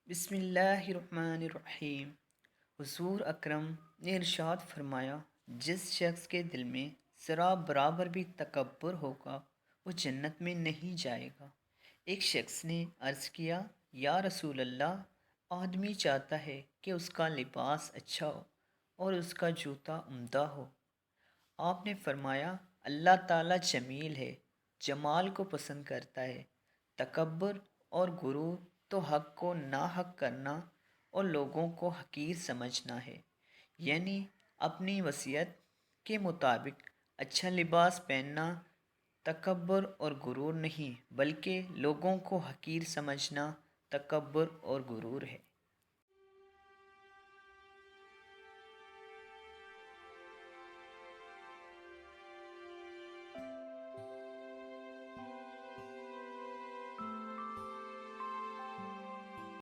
بسم اللہ الرحمن الرحیم۔ حضور اکرم نے ارشاد فرمایا، جس شخص کے دل میں ذرا برابر بھی تکبر ہوگا وہ جنت میں نہیں جائے گا۔ ایک شخص نے عرض کیا، یا رسول اللہ، آدمی چاہتا ہے کہ اس کا لباس اچھا ہو اور اس کا جوتا عمدہ ہو۔ آپ نے فرمایا، اللہ تعالیٰ جمیل ہے، جمال کو پسند کرتا ہے۔ تکبر اور غرور تو حق کو ناحق کرنا اور لوگوں کو حقیر سمجھنا ہے، یعنی اپنی وصیت کے مطابق اچھا لباس پہننا تکبر اور غرور نہیں بلکہ لوگوں کو حقیر سمجھنا تکبر اور غرور ہے۔